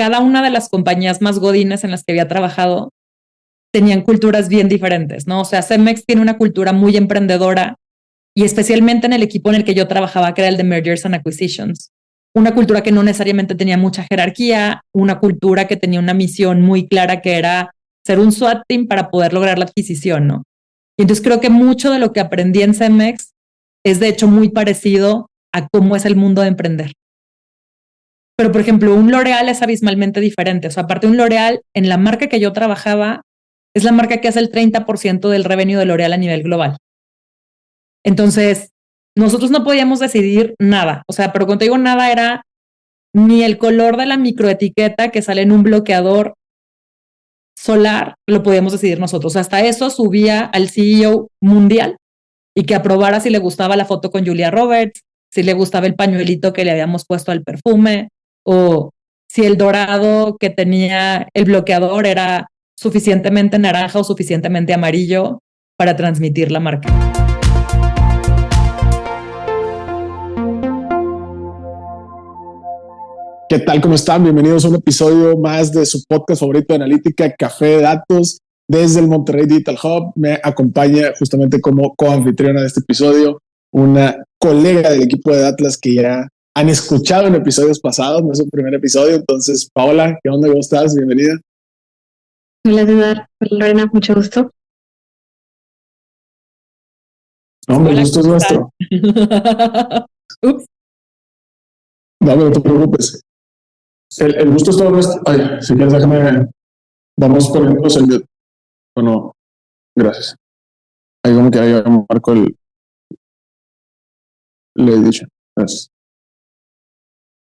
cada una de las compañías más godines en las que había trabajado tenían culturas bien diferentes, ¿no? O sea, Cemex tiene una cultura muy emprendedora y especialmente en el equipo en el que yo trabajaba, que era el de Mergers and Acquisitions. Una cultura que no necesariamente tenía mucha jerarquía, una cultura que tenía una misión muy clara que era ser un SWAT team para poder lograr la adquisición, ¿no? Y entonces creo que mucho de lo que aprendí en Cemex es de hecho muy parecido a cómo es el mundo de emprender. Pero, por ejemplo, un L'Oréal es abismalmente diferente. O sea, aparte de un L'Oréal, en la marca que yo trabajaba, es la marca que hace el 30% del revenue de L'Oréal a nivel global. Entonces, nosotros no podíamos decidir nada. O sea, pero cuando te digo nada era ni el color de la microetiqueta que sale en un bloqueador solar, lo podíamos decidir nosotros. Hasta eso subía al CEO mundial y que aprobara si le gustaba la foto con Julia Roberts, si le gustaba el pañuelito que le habíamos puesto al perfume, o si el dorado que tenía el bloqueador era suficientemente naranja o suficientemente amarillo para transmitir la marca. ¿Qué tal? ¿Cómo están? Bienvenidos a un episodio más de su podcast favorito de analítica, Café de Datos, desde el Monterrey Digital Hub. Me acompaña justamente como coanfitriona de este episodio una colega del equipo de Atlas que ya han escuchado en episodios pasados, no es su primer episodio. Entonces, Paola, ¿qué onda? ¿Cómo estás? Bienvenida. Hola, César. Hola, Lorena. Mucho gusto. Hombre, el gusto es nuestro. Ups. No te preocupes. El gusto es todo nuestro. Ay, si quieres, déjame. Vamos poniéndonos el. Bueno, gracias. Ahí como que ahí marco el. Le he dicho. Gracias.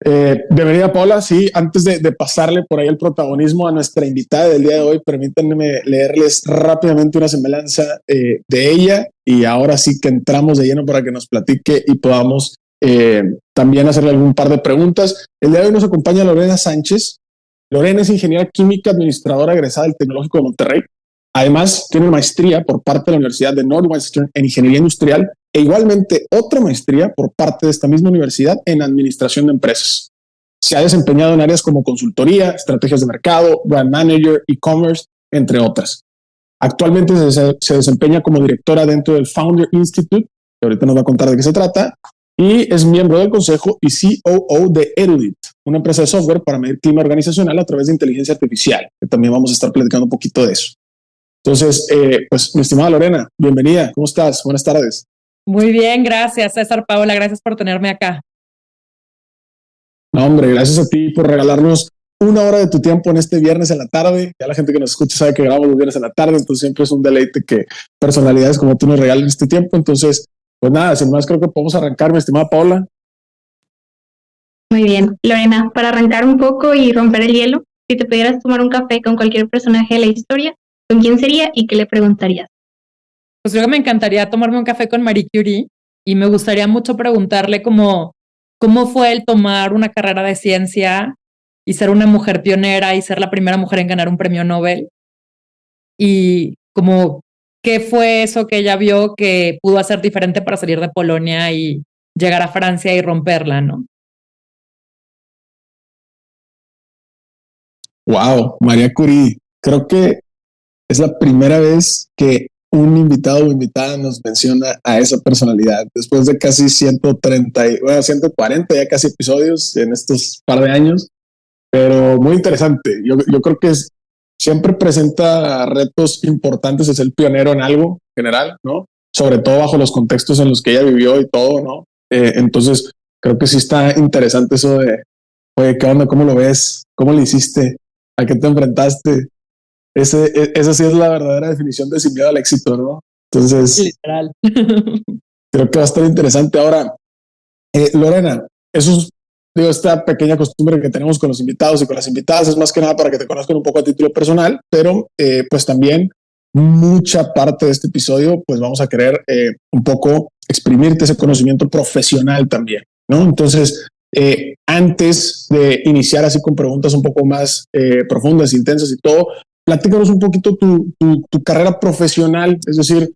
Bienvenida, Paola. Sí, antes de pasarle por ahí el protagonismo a nuestra invitada del día de hoy, permítanme leerles rápidamente una semblanza de ella y ahora sí que entramos de lleno para que nos platique y podamos también hacerle algún par de preguntas. El día de hoy nos acompaña Lorena Sánchez. Lorena es ingeniera química administradora egresada del Tecnológico de Monterrey. Además, tiene una maestría por parte de la Universidad de Northwestern en ingeniería industrial e igualmente otra maestría por parte de esta misma universidad en administración de empresas. Se ha desempeñado en áreas como consultoría, estrategias de mercado, brand manager, e-commerce, entre otras. Actualmente se desempeña como directora dentro del Founder Institute, que ahorita nos va a contar de qué se trata, y es miembro del consejo y COO de Erudit, una empresa de software para medir clima organizacional a través de inteligencia artificial, que también vamos a estar platicando un poquito de eso. Entonces, pues, mi estimada Lorena, bienvenida. ¿Cómo estás? Buenas tardes. Muy bien, gracias, César, Paola. Gracias por tenerme acá. No, hombre, gracias a ti por regalarnos una hora de tu tiempo en este viernes en la tarde. Ya la gente que nos escucha sabe que grabamos los viernes en la tarde, entonces siempre es un deleite que personalidades como tú nos regalen este tiempo. Entonces, pues nada, sin más, creo que podemos arrancar, mi estimada Paola. Muy bien. Lorena, para arrancar un poco y romper el hielo, si te pudieras tomar un café con cualquier personaje de la historia, ¿con quién sería y qué le preguntarías? Pues creo que me encantaría tomarme un café con Marie Curie y me gustaría mucho preguntarle cómo fue el tomar una carrera de ciencia y ser una mujer pionera y ser la primera mujer en ganar un premio Nobel. Y como qué fue eso que ella vio que pudo hacer diferente para salir de Polonia y llegar a Francia y romperla, ¿no? Wow, María Curie. Creo que es la primera vez que un invitado o invitada nos menciona a esa personalidad. Después de casi 140 ya casi episodios en estos par de años, pero muy interesante. Yo creo que siempre presenta retos importantes, es el pionero en algo general, ¿no? Sobre todo bajo los contextos en los que ella vivió y todo, ¿no? Entonces, creo que sí está interesante eso de, oye, ¿qué onda? ¿Cómo lo ves? ¿Cómo le hiciste? ¿A qué te enfrentaste? Esa sí es la verdadera definición de sin miedo al éxito, ¿no? Entonces, literal. Creo que va a estar interesante. Ahora, Lorena, esta pequeña costumbre que tenemos con los invitados y con las invitadas es más que nada para que te conozcan un poco a título personal, pero pues también mucha parte de este episodio, pues vamos a querer un poco exprimirte ese conocimiento profesional también, ¿no? Entonces, antes de iniciar así con preguntas un poco más profundas, intensas y todo, platícanos un poquito tu carrera profesional, es decir,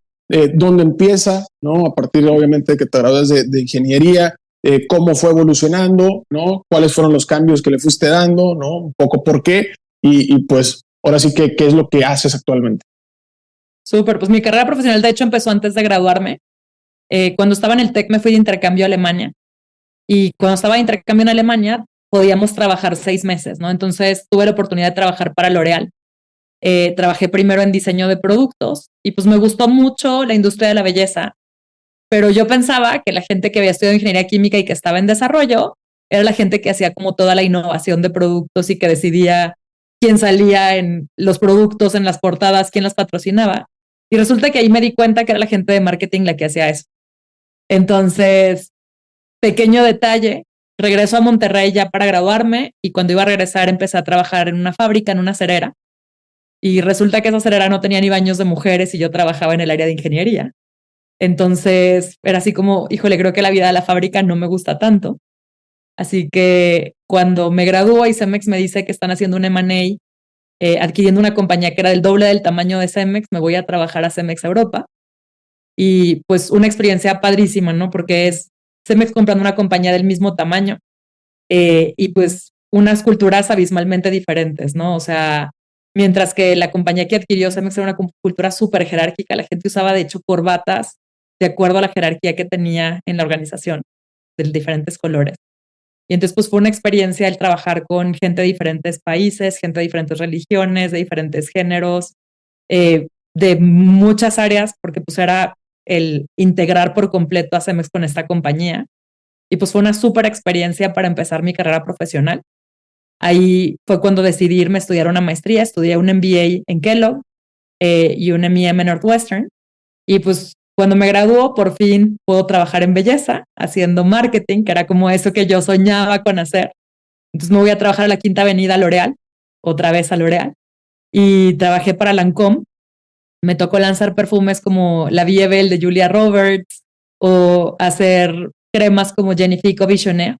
dónde empieza, ¿no? A partir obviamente de que te gradúas de ingeniería, cómo fue evolucionando, ¿no? Cuáles fueron los cambios que le fuiste dando, ¿no? Un poco por qué y pues ahora sí que qué es lo que haces actualmente. Súper, pues mi carrera profesional de hecho empezó antes de graduarme. Cuando estaba en el TEC me fui de intercambio a Alemania y cuando estaba de intercambio en Alemania podíamos trabajar 6 meses, ¿no? Entonces tuve la oportunidad de trabajar para L'Oréal. Trabajé primero en diseño de productos y pues me gustó mucho la industria de la belleza, pero yo pensaba que la gente que había estudiado ingeniería química y que estaba en desarrollo era la gente que hacía como toda la innovación de productos y que decidía quién salía en los productos, en las portadas, quién las patrocinaba. Y resulta que ahí me di cuenta que era la gente de marketing la que hacía eso. Entonces, pequeño detalle, regreso a Monterrey ya para graduarme y cuando iba a regresar empecé a trabajar en una fábrica, en una cerera. Y resulta que esa cerera no tenía ni baños de mujeres y yo trabajaba en el área de ingeniería. Entonces era así como, híjole, creo que la vida de la fábrica no me gusta tanto. Así que cuando me gradúo y Cemex me dice que están haciendo un M&A, adquiriendo una compañía que era del doble del tamaño de Cemex, me voy a trabajar a Cemex Europa. Y pues una experiencia padrísima, ¿no? Porque es Cemex comprando una compañía del mismo tamaño y pues unas culturas abismalmente diferentes, ¿no? O sea, mientras que la compañía que adquirió Cemex era una cultura súper jerárquica, la gente usaba de hecho corbatas de acuerdo a la jerarquía que tenía en la organización, de diferentes colores. Y entonces pues fue una experiencia el trabajar con gente de diferentes países, gente de diferentes religiones, de diferentes géneros, de muchas áreas, porque pues era el integrar por completo a Cemex con esta compañía. Y pues fue una súper experiencia para empezar mi carrera profesional. Ahí fue cuando decidí irme a estudiar una maestría, estudié un MBA en Kellogg y un MEM en Northwestern. Y pues cuando me graduó, por fin puedo trabajar en belleza, haciendo marketing, que era como eso que yo soñaba con hacer. Entonces me voy a trabajar a la Quinta Avenida L'Oréal, otra vez a L'Oréal, y trabajé para Lancôme. Me tocó lanzar perfumes como la Vie Belle de Julia Roberts o hacer cremas como Genifique o Visionnaire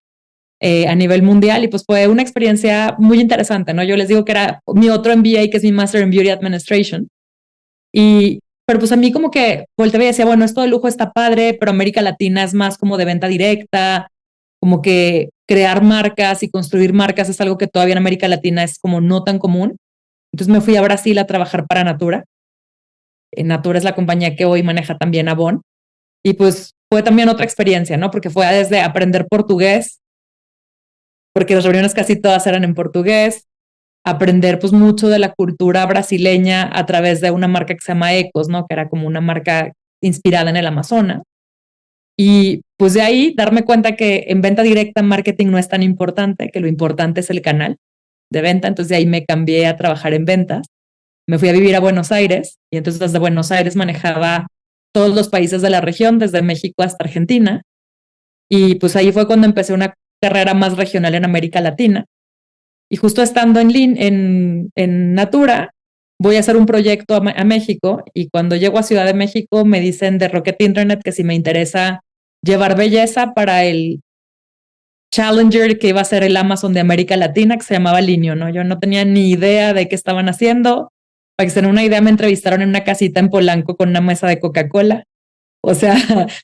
a nivel mundial y pues fue una experiencia muy interesante, ¿no? Yo les digo que era mi otro MBA, que es mi Master in Beauty Administration. Pero pues a mí como que volteaba y decía, bueno, esto de lujo está padre, pero América Latina es más como de venta directa, como que crear marcas y construir marcas es algo que todavía en América Latina es como no tan común. Entonces me fui a Brasil a trabajar para Natura. Natura es la compañía que hoy maneja también Avon. Y pues fue también otra experiencia, ¿no? Porque fue desde aprender portugués, porque las reuniones casi todas eran en portugués, aprender pues mucho de la cultura brasileña a través de una marca que se llama Ecos, ¿no? Que era como una marca inspirada en el Amazonas. Y pues de ahí darme cuenta que en venta directa marketing no es tan importante, que lo importante es el canal de venta. Entonces de ahí me cambié a trabajar en ventas. Me fui a vivir a Buenos Aires y entonces desde Buenos Aires manejaba todos los países de la región, desde México hasta Argentina. Y pues ahí fue cuando empecé una carrera más regional en América Latina. Y justo estando en Natura, voy a hacer un proyecto a México y cuando llego a Ciudad de México me dicen de Rocket Internet que si me interesa llevar belleza para el Challenger que iba a ser el Amazon de América Latina, que se llamaba Linio, ¿no? Yo no tenía ni idea de qué estaban haciendo. Para que se den una idea, me entrevistaron en una casita en Polanco con una mesa de Coca-Cola, o sea,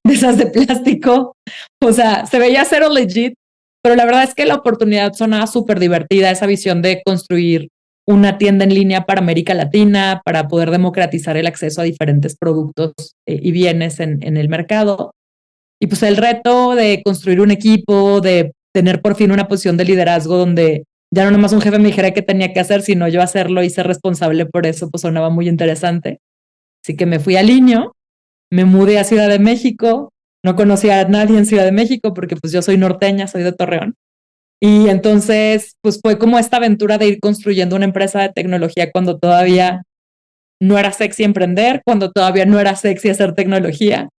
de esas de plástico. O sea, se veía cero legit, pero la verdad es que la oportunidad sonaba súper divertida, esa visión de construir una tienda en línea para América Latina, para poder democratizar el acceso a diferentes productos y bienes en el mercado. Y pues el reto de construir un equipo, de tener por fin una posición de liderazgo donde ya no nomás un jefe me dijera qué tenía que hacer, sino yo hacerlo y ser responsable por eso, pues sonaba muy interesante. Así que me fui a Linio, me mudé a Ciudad de México, no conocía a nadie en Ciudad de México porque pues yo soy norteña, soy de Torreón. Y entonces pues fue como esta aventura de ir construyendo una empresa de tecnología cuando todavía no era sexy emprender, cuando todavía no era sexy hacer tecnología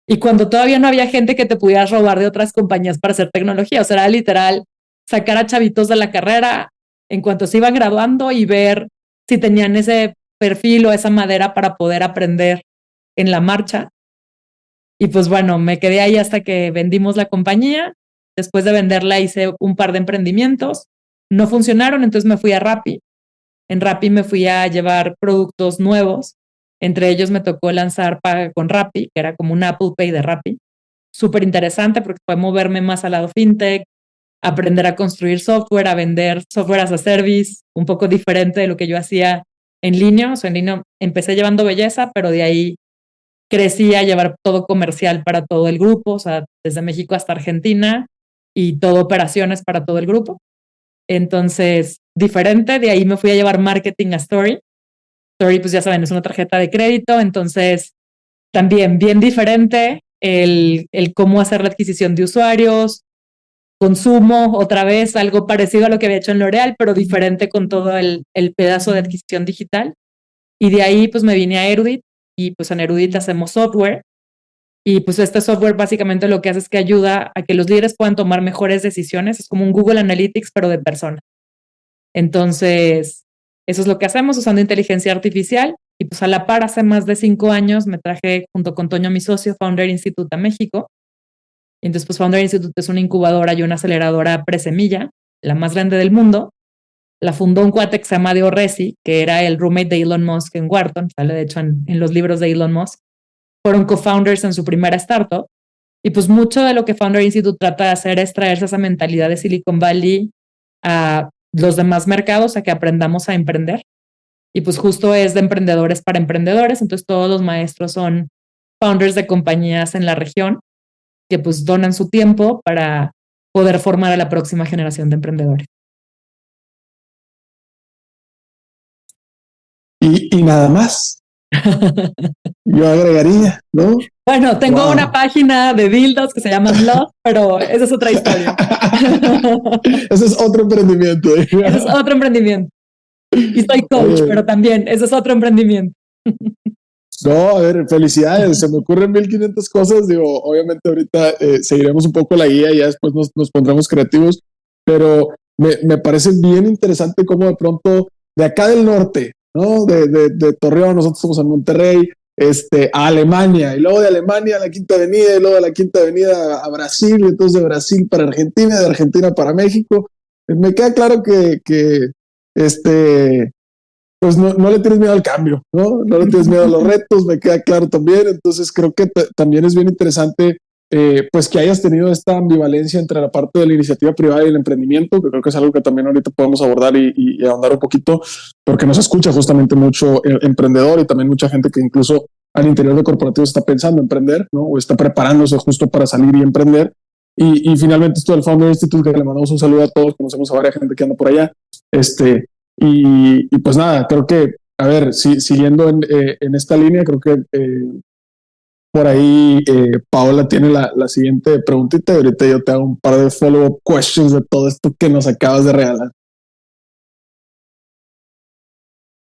y cuando todavía no había gente que te pudieras robar de otras compañías para hacer tecnología. O sea, era literal sacar a chavitos de la carrera en cuanto se iban graduando y ver si tenían ese perfil o esa madera para poder aprender en la marcha. Y pues bueno, me quedé ahí hasta que vendimos la compañía. Después de venderla hice un par de emprendimientos. No funcionaron, entonces me fui a Rappi. En Rappi me fui a llevar productos nuevos. Entre ellos me tocó lanzar Paga con Rappi, que era como un Apple Pay de Rappi. súper interesante porque fue moverme más al lado fintech, aprender a construir software, a vender software as a service, un poco diferente de lo que yo hacía en línea. O sea, en línea empecé llevando belleza, pero de ahí crecí a llevar todo comercial para todo el grupo, o sea, desde México hasta Argentina y todo operaciones para todo el grupo. Entonces, diferente, de ahí me fui a llevar marketing a Story. Story, pues ya saben, es una tarjeta de crédito, entonces también bien diferente el cómo hacer la adquisición de usuarios, consumo, otra vez algo parecido a lo que había hecho en L'Oréal, pero diferente con todo el pedazo de adquisición digital. Y de ahí pues me vine a Erudit y pues en Erudit hacemos software. Y pues este software básicamente lo que hace es que ayuda a que los líderes puedan tomar mejores decisiones. Es como un Google Analytics, pero de persona. Entonces, eso es lo que hacemos usando inteligencia artificial. Y pues a la par, hace más de 5 años me traje junto con Toño, mi socio, Founder Institute a México. Y entonces, pues Founder Institute es una incubadora y una aceleradora presemilla, la más grande del mundo. La fundó un cuate que se llama Deo Resi, que era el roommate de Elon Musk en Wharton, sale de hecho en los libros de Elon Musk. Fueron co-founders en su primera startup. Y pues mucho de lo que Founder Institute trata de hacer es traerse esa mentalidad de Silicon Valley a los demás mercados, a que aprendamos a emprender. Y pues justo es de emprendedores para emprendedores. Entonces todos los maestros son founders de compañías en la región que pues donan su tiempo para poder formar a la próxima generación de emprendedores. Y nada más. Yo agregaría, ¿no? Bueno, tengo una página de dildos que se llama Love, pero esa es otra historia. Ese es otro emprendimiento. Ese es otro emprendimiento. Y soy coach, pero también ese es otro emprendimiento. No, a ver, felicidades. Se me ocurren 1500 cosas. Digo, obviamente ahorita seguiremos un poco la guía y ya después nos pondremos creativos, pero me parece bien interesante cómo de pronto de acá del norte, ¿no? De Torreón, nosotros estamos en Monterrey, a Alemania, y luego de Alemania a la Quinta Avenida, y luego de la Quinta Avenida a Brasil, y entonces de Brasil para Argentina, de Argentina para México. Me queda claro que pues no le tienes miedo al cambio, ¿no? No le tienes miedo a los retos, me queda claro también. Entonces creo que también es bien interesante pues que hayas tenido esta ambivalencia entre la parte de la iniciativa privada y el emprendimiento, que creo que es algo que también ahorita podemos abordar y ahondar un poquito, porque nos escucha justamente mucho emprendedor y también mucha gente que incluso al interior de corporativos está pensando emprender, ¿no? O está preparándose justo para salir y emprender. Y finalmente esto del Founder Institute, que le mandamos un saludo a todos, conocemos a varias gente que anda por allá, y pues nada, creo que, a ver, siguiendo en esta línea, creo que por ahí Paola tiene la siguiente preguntita y ahorita yo te hago un par de follow-up questions de todo esto que nos acabas de regalar.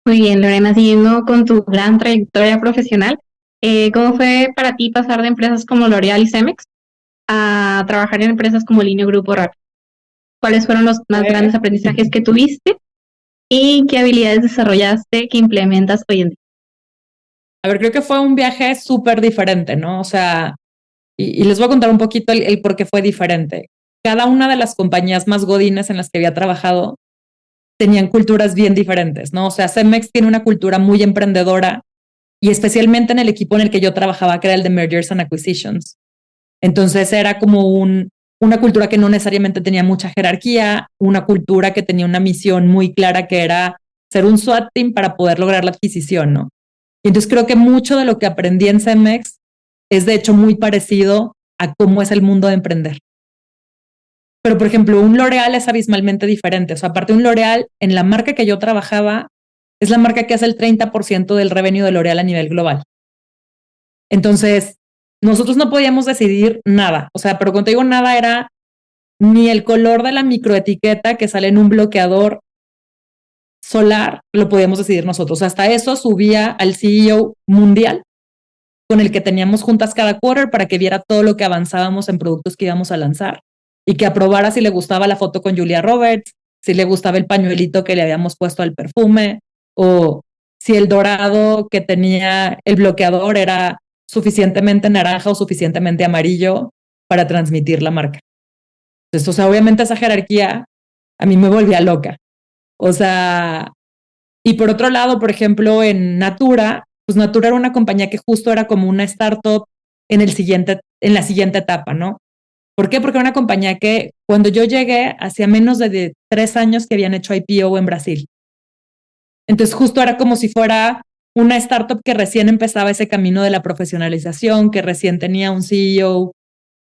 Muy bien, Lorena, siguiendo con tu gran trayectoria profesional, ¿cómo fue para ti pasar de empresas como L'Oréal y Cemex a trabajar en empresas como Linio Grupo Rappi? ¿Cuáles fueron los más grandes aprendizajes que tuviste y qué habilidades desarrollaste que implementas hoy en día? A ver, creo que fue un viaje súper diferente, ¿no? O sea, y les voy a contar un poquito el por qué fue diferente. Cada una de las compañías más godines en las que había trabajado tenían culturas bien diferentes, ¿no? O sea, Cemex tiene una cultura muy emprendedora y especialmente en el equipo en el que yo trabajaba, que era el de Mergers and Acquisitions. Entonces era como una cultura que no necesariamente tenía mucha jerarquía, una cultura que tenía una misión muy clara que era ser un SWAT team para poder lograr la adquisición, ¿no? Y entonces creo que mucho de lo que aprendí en Cemex es de hecho muy parecido a cómo es el mundo de emprender. Pero, por ejemplo, un L'Oréal es abismalmente diferente. O sea, aparte de un L'Oréal, en la marca que yo trabajaba, es la marca que hace el 30% del revenue de L'Oréal a nivel global. Entonces, nosotros no podíamos decidir nada. O sea, pero cuando te digo nada, era ni el color de la microetiqueta que sale en un bloqueador solar, lo podíamos decidir nosotros. Hasta eso subía al CEO mundial, con el que teníamos juntas cada quarter para que viera todo lo que avanzábamos en productos que íbamos a lanzar y que aprobara si le gustaba la foto con Julia Roberts, si le gustaba el pañuelito que le habíamos puesto al perfume, o si el dorado que tenía el bloqueador era suficientemente naranja o suficientemente amarillo para transmitir la marca. Entonces, o sea, obviamente esa jerarquía a mí me volvía loca. O sea, y por otro lado, por ejemplo, en Natura, pues Natura era una compañía que justo era como una startup en el siguiente en la siguiente etapa, ¿no? ¿Por qué? Porque era una compañía que cuando yo llegué, hacía menos de 3 años que habían hecho IPO en Brasil. Entonces justo era como si fuera una startup que recién empezaba ese camino de la profesionalización, que recién tenía un CEO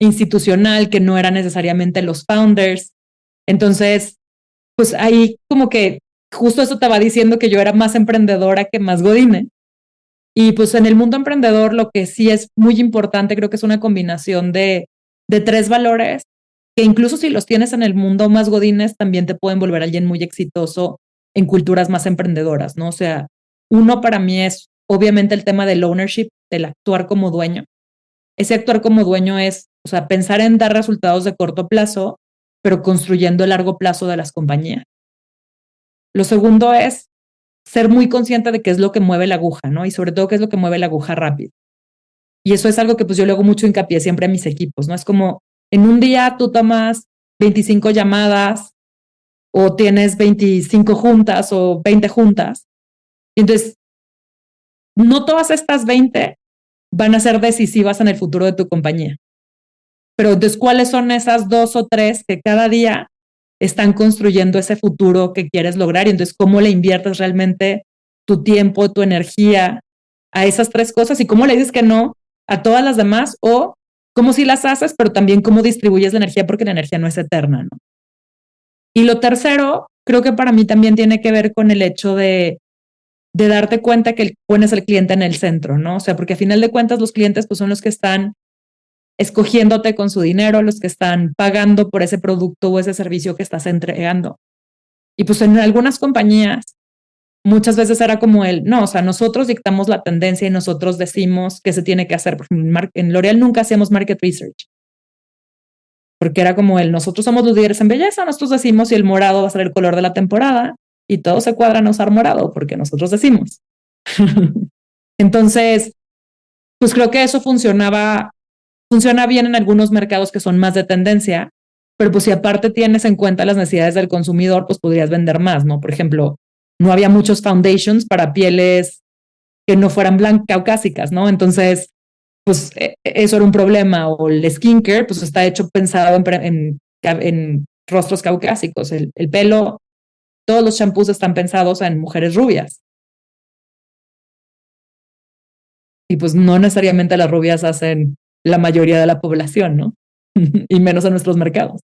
institucional, que no era necesariamente los founders. Entonces, pues ahí como que justo eso te va diciendo que yo era más emprendedora que más godine. Y pues en el mundo emprendedor lo que sí es muy importante, creo que es una combinación de 3 valores que incluso si los tienes en el mundo más godines, también te pueden volver alguien muy exitoso en culturas más emprendedoras, ¿no? O sea, uno para mí es obviamente el tema del ownership, del actuar como dueño. Ese actuar como dueño es, o sea, pensar en dar resultados de corto plazo, pero construyendo el largo plazo de las compañías. Lo segundo es ser muy consciente de qué es lo que mueve la aguja, ¿no? Y sobre todo qué es lo que mueve la aguja rápido. Y eso es algo que pues yo le hago mucho hincapié siempre a mis equipos, ¿no? Es como en un día tú tomas 25 llamadas o tienes 25 juntas o 20 juntas. Y entonces, no todas estas 20 van a ser decisivas en el futuro de tu compañía. Pero entonces, ¿cuáles son esas 2 o 3 que cada día están construyendo ese futuro que quieres lograr? Y entonces, ¿cómo le inviertes realmente tu tiempo, tu energía a esas 3 cosas? Y cómo le dices que no a todas las demás, o cómo sí las haces, pero también cómo distribuyes la energía, porque la energía no es eterna, ¿no? Y lo tercero, creo que para mí también tiene que ver con el hecho de darte cuenta que pones al cliente en el centro, ¿no? O sea, porque a final de cuentas los clientes pues son los que están escogiéndote con su dinero, los que están pagando por ese producto o ese servicio que estás entregando. Y pues en algunas compañías muchas veces era como no, o sea, nosotros dictamos la tendencia y nosotros decimos qué se tiene que hacer. Por ejemplo, en L'Oréal nunca hacíamos market research, porque era como nosotros somos los líderes en belleza, nosotros decimos si el morado va a ser el color de la temporada y todos se cuadran a usar morado porque nosotros decimos. Entonces, pues creo que eso funciona bien en algunos mercados que son más de tendencia, pero pues si aparte tienes en cuenta las necesidades del consumidor, pues podrías vender más, ¿no? Por ejemplo, no había muchos foundations para pieles que no fueran blancas caucásicas, ¿no? Entonces, pues eso era un problema. O el skincare, pues está hecho pensado en rostros caucásicos. El pelo, todos los shampoos están pensados en mujeres rubias. Y pues no necesariamente las rubias hacen la mayoría de la población, ¿no? Y menos en nuestros mercados.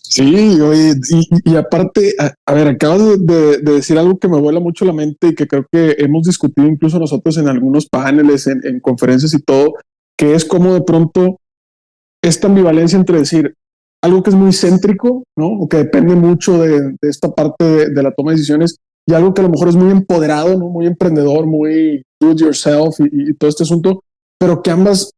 Sí, oye, y aparte, a ver, acabas de decir algo que me vuela mucho la mente y que creo que hemos discutido incluso nosotros en algunos paneles, en conferencias y todo, que es como de pronto esta ambivalencia entre decir algo que es muy céntrico, ¿no? O que depende mucho de esta parte de la toma de decisiones, y algo que a lo mejor es muy empoderado, ¿no? Muy emprendedor, muy do it yourself y todo este asunto, pero que ambas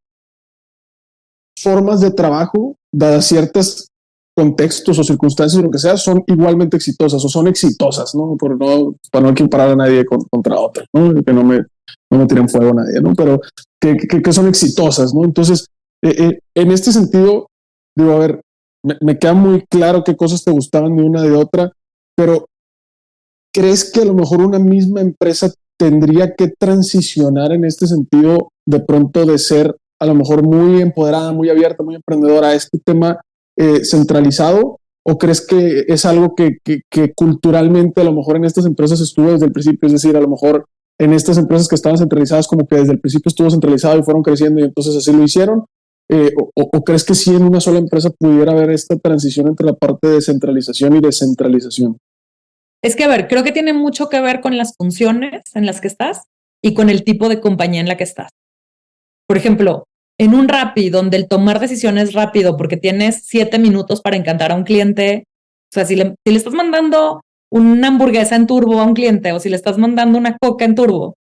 formas de trabajo, dadas ciertas contextos o circunstancias o lo que sea, son igualmente exitosas o son exitosas, ¿no? Para no equiparar a nadie contra otro, ¿no? Que no me tiren fuego a nadie, ¿no? Pero que son exitosas, ¿no? Entonces, en este sentido, digo, a ver, me queda muy claro qué cosas te gustaban de una de otra, pero ¿crees que a lo mejor una misma empresa tendría que transicionar en este sentido de pronto de ser a lo mejor muy empoderada, muy abierta, muy emprendedora a este tema centralizado? ¿O crees que es algo que culturalmente a lo mejor en estas empresas estuvo desde el principio? Es decir, a lo mejor en estas empresas que estaban centralizadas como que desde el principio estuvo centralizado y fueron creciendo y entonces así lo hicieron. ¿O crees que sí en una sola empresa pudiera haber esta transición entre la parte de centralización y descentralización? Es que, a ver, creo que tiene mucho que ver con las funciones en las que estás y con el tipo de compañía en la que estás. Por ejemplo, en un Rappi, donde el tomar decisiones rápido porque tienes 7 minutos para encantar a un cliente, o sea, si le estás mandando una hamburguesa en turbo a un cliente o si le estás mandando una coca en turbo,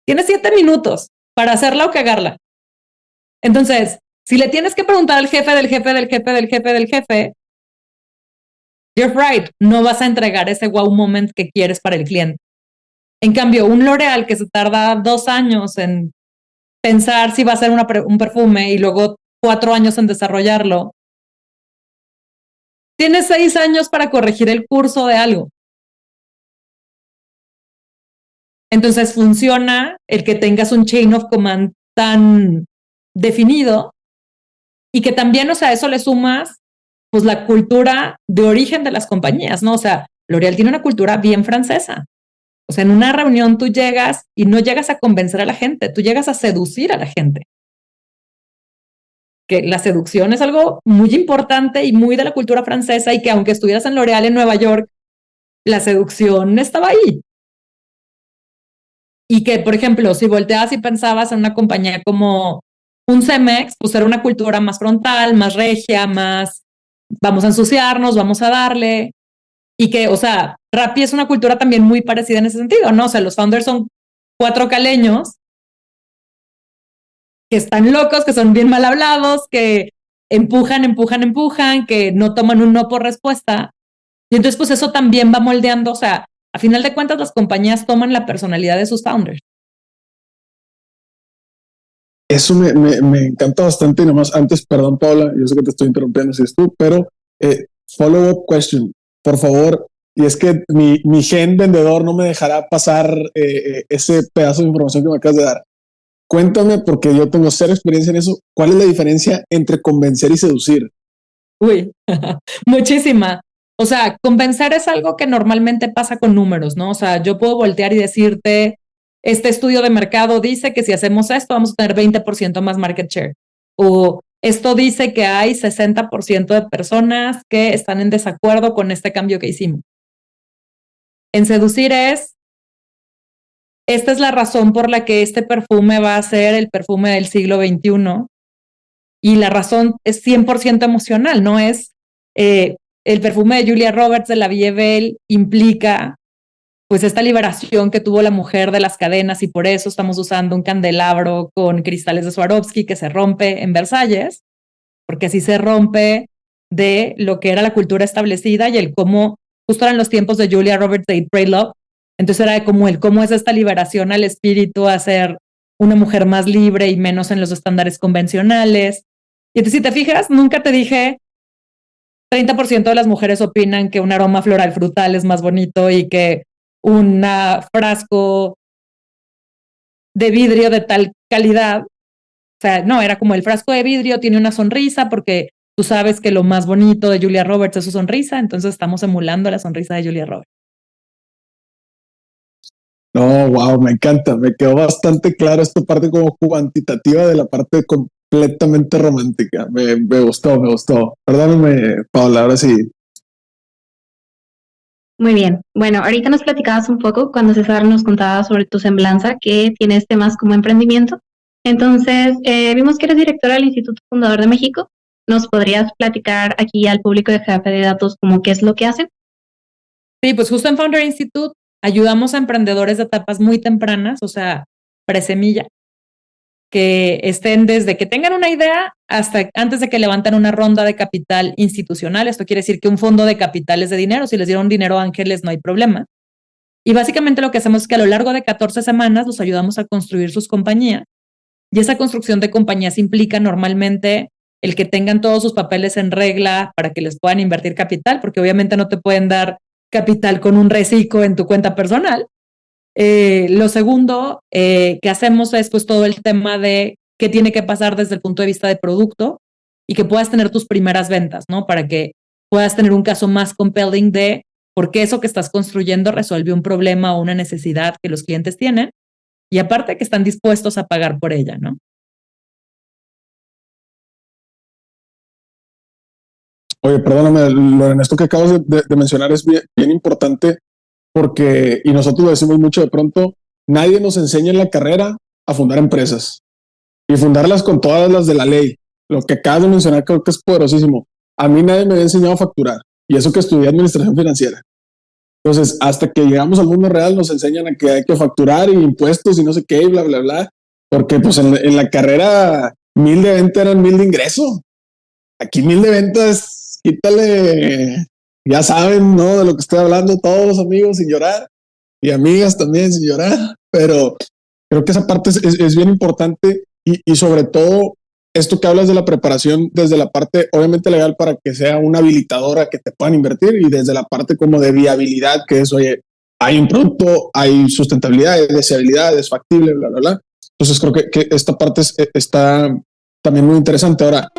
tienes 7 minutos para hacerla o cagarla. Entonces, si le tienes que preguntar al jefe del jefe del jefe del jefe del jefe, you're right, no vas a entregar ese wow moment que quieres para el cliente. En cambio, un L'Oréal que se tarda 2 años en pensar si va a ser un perfume y luego 4 años en desarrollarlo, tienes 6 años para corregir el curso de algo. Entonces funciona el que tengas un chain of command tan definido y que también, o sea, eso le sumas pues la cultura de origen de las compañías, ¿no? O sea, L'Oréal tiene una cultura bien francesa. O sea, en una reunión tú llegas y no llegas a convencer a la gente, tú llegas a seducir a la gente. Que la seducción es algo muy importante y muy de la cultura francesa y que aunque estuvieras en L'Oréal en Nueva York, la seducción estaba ahí. Y que, por ejemplo, si volteabas y pensabas en una compañía como un Cemex, pues era una cultura más frontal, más regia, más vamos a ensuciarnos, vamos a darle. Y que, o sea, Rappi es una cultura también muy parecida en ese sentido, ¿no? O sea, los founders son 4 caleños que están locos, que son bien mal hablados, que empujan, que no toman un no por respuesta. Y entonces, pues eso también va moldeando, o sea, a final de cuentas, las compañías toman la personalidad de sus founders. Eso me encanta bastante. Y nomás antes, perdón, Paula, yo sé que te estoy interrumpiendo si es tú, pero follow-up question, por favor. Y es que mi gen vendedor no me dejará pasar ese pedazo de información que me acabas de dar. Cuéntame, porque yo tengo cero experiencia en eso. ¿Cuál es la diferencia entre convencer y seducir? Uy, muchísima. O sea, convencer es algo que normalmente pasa con números, ¿no? O sea, yo puedo voltear y decirte, este estudio de mercado dice que si hacemos esto vamos a tener 20% más market share. O esto dice que hay 60% de personas que están en desacuerdo con este cambio que hicimos. En seducir esta es la razón por la que este perfume va a ser el perfume del siglo XXI. Y la razón es 100% emocional, no es el perfume de Julia Roberts de la Vie Belle implica pues esta liberación que tuvo la mujer de las cadenas y por eso estamos usando un candelabro con cristales de Swarovski que se rompe en Versalles, porque así se rompe de lo que era la cultura establecida y el cómo, justo eran los tiempos de Julia Roberts de Eat, Pray, Love, entonces era como el cómo es esta liberación al espíritu a ser una mujer más libre y menos en los estándares convencionales. Y entonces, si te fijas, nunca te dije 30% de las mujeres opinan que un aroma floral frutal es más bonito y que un frasco de vidrio de tal calidad. O sea, no, era como el frasco de vidrio tiene una sonrisa porque tú sabes que lo más bonito de Julia Roberts es su sonrisa, entonces estamos emulando la sonrisa de Julia Roberts. No, wow, me encanta. Me quedó bastante claro esta parte como cuantitativa de la parte completamente romántica. Me gustó, me gustó. Perdóname, Paula, ahora sí. Muy bien. Bueno, ahorita nos platicabas un poco cuando César nos contaba sobre tu semblanza que tienes temas como emprendimiento. Entonces, vimos que eres directora del Instituto Fundador de México. ¿Nos podrías platicar aquí al público de Jefe de Datos como qué es lo que hacen? Sí, pues justo en Founder Institute ayudamos a emprendedores de etapas muy tempranas, o sea, presemilla, que estén desde que tengan una idea hasta antes de que levanten una ronda de capital institucional. Esto quiere decir que un fondo de capital es de dinero. Si les dieron dinero a ángeles, no hay problema. Y básicamente lo que hacemos es que a lo largo de 14 semanas los ayudamos a construir sus compañías. Y esa construcción de compañías implica normalmente el que tengan todos sus papeles en regla para que les puedan invertir capital, porque obviamente no te pueden dar capital con un reciclo en tu cuenta personal. Lo segundo que hacemos es pues todo el tema de qué tiene que pasar desde el punto de vista de producto y que puedas tener tus primeras ventas, ¿no? Para que puedas tener un caso más compelling de por qué eso que estás construyendo resuelve un problema o una necesidad que los clientes tienen y aparte que están dispuestos a pagar por ella, ¿no? Oye, perdóname, Lorena, esto que acabas de mencionar es bien importante porque, y nosotros lo decimos mucho de pronto, nadie nos enseña en la carrera a fundar empresas y fundarlas con todas las de la ley. Lo que acabas de mencionar creo que es poderosísimo. A mí nadie me había enseñado a facturar y eso que estudié administración financiera. Entonces, hasta que llegamos al mundo real nos enseñan a que hay que facturar y impuestos y no sé qué y bla, bla, bla. Porque pues en la carrera 1000 de venta eran 1000 de ingreso. Aquí 1000 de ventas, quítale, ya saben, ¿no? De lo que estoy hablando todos los amigos sin llorar y amigas también sin llorar. Pero creo que esa parte es bien importante y sobre todo esto que hablas de la preparación desde la parte obviamente legal para que sea una habilitadora que te puedan invertir y desde la parte como de viabilidad que es, oye, hay un producto, hay sustentabilidad, hay deseabilidad, es factible, bla, bla, bla. Entonces creo que esta parte está también muy interesante. Ahora,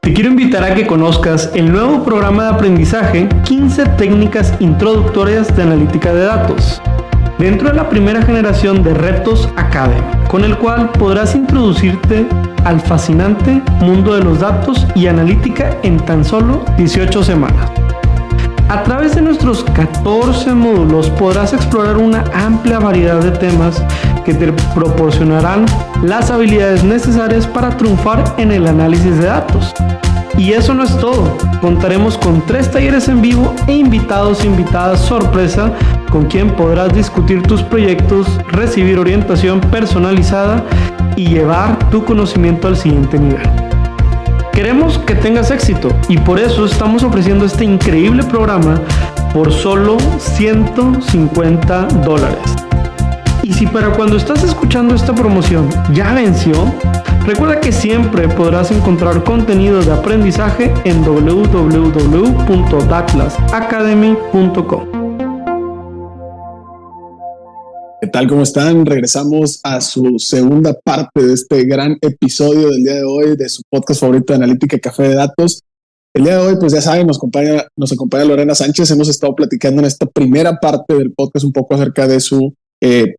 te quiero invitar a que conozcas el nuevo programa de aprendizaje 15 técnicas introductorias de analítica de datos, dentro de la primera generación de Retos Academy, con el cual podrás introducirte al fascinante mundo de los datos y analítica en tan solo 18 semanas. A través de nuestros 14 módulos podrás explorar una amplia variedad de temas que te proporcionarán las habilidades necesarias para triunfar en el análisis de datos. Y eso no es todo, contaremos con 3 talleres en vivo e invitados e invitadas sorpresa con quien podrás discutir tus proyectos, recibir orientación personalizada y llevar tu conocimiento al siguiente nivel. Queremos que tengas éxito y por eso estamos ofreciendo este increíble programa por solo $150. Y si para cuando estás escuchando esta promoción ya venció, recuerda que siempre podrás encontrar contenido de aprendizaje en www.datlasacademy.com. ¿qué tal? ¿Cómo están? Regresamos a su segunda parte de este gran episodio del día de hoy de su podcast favorito de analítica, Café de Datos. El día de hoy, pues ya saben, nos acompaña Lorena Sánchez. Hemos estado platicando en esta primera parte del podcast un poco acerca de su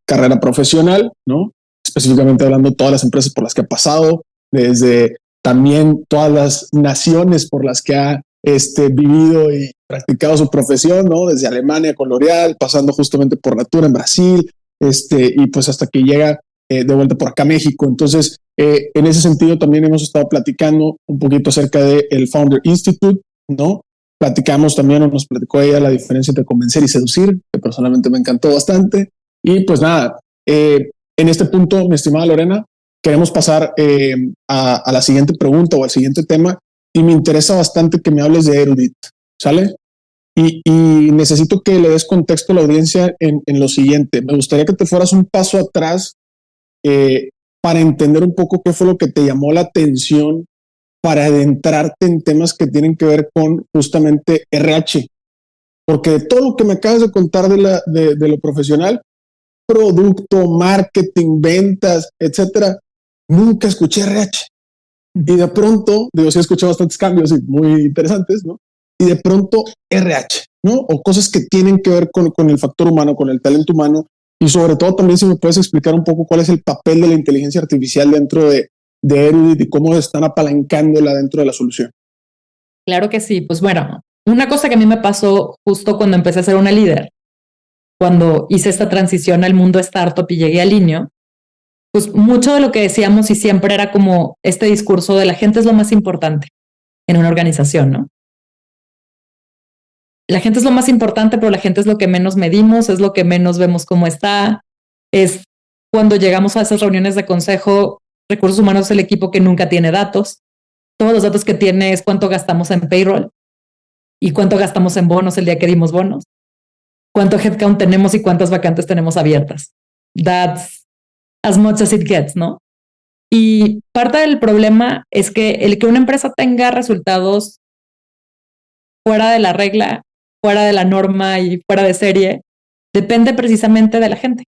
carrera profesional, ¿no? Específicamente hablando de todas las empresas por las que ha pasado, desde también todas las naciones por las que ha vivido y practicado su profesión, ¿no? Desde Alemania con L'Oréal, pasando justamente por Natura en Brasil, y pues hasta que llega de vuelta por acá a México. Entonces, en ese sentido también hemos estado platicando un poquito acerca del Founder Institute, ¿no? Platicamos también, o nos platicó ella, la diferencia entre convencer y seducir, que personalmente me encantó bastante. Y pues nada, en este punto, mi estimada Lorena, queremos pasar a la siguiente pregunta o al siguiente tema, y me interesa bastante que me hables de Erudit, ¿sale? Y necesito que le des contexto a la audiencia en lo siguiente. Me gustaría que te fueras un paso atrás para entender un poco qué fue lo que te llamó la atención para adentrarte en temas que tienen que ver con justamente RH. Porque de todo lo que me acabas de contar de lo profesional, producto, marketing, ventas, etcétera, nunca escuché RH. Y de pronto, sí escuché bastantes cambios y muy interesantes, ¿no? Y de pronto RH, ¿no? O cosas que tienen que ver con el factor humano, con el talento humano, y sobre todo también si me puedes explicar un poco cuál es el papel de la inteligencia artificial dentro de Erudit y cómo están apalancándola dentro de la solución. Claro que sí. Pues bueno, una cosa que a mí me pasó justo cuando empecé a ser una líder, cuando hice esta transición al mundo startup y llegué a Linio, pues mucho de lo que decíamos y siempre era como este discurso de la gente es lo más importante en una organización, ¿no? La gente es lo más importante, pero la gente es lo que menos medimos, es lo que menos vemos cómo está. Es cuando llegamos a esas reuniones de consejo, recursos humanos es el equipo que nunca tiene datos. Todos los datos que tiene es cuánto gastamos en payroll y cuánto gastamos en bonos el día que dimos bonos, cuánto headcount tenemos y cuántas vacantes tenemos abiertas. That's as much as it gets, ¿no? Y parte del problema es que el que una empresa tenga resultados fuera de la regla, fuera de la norma y fuera de serie, depende precisamente de la gente.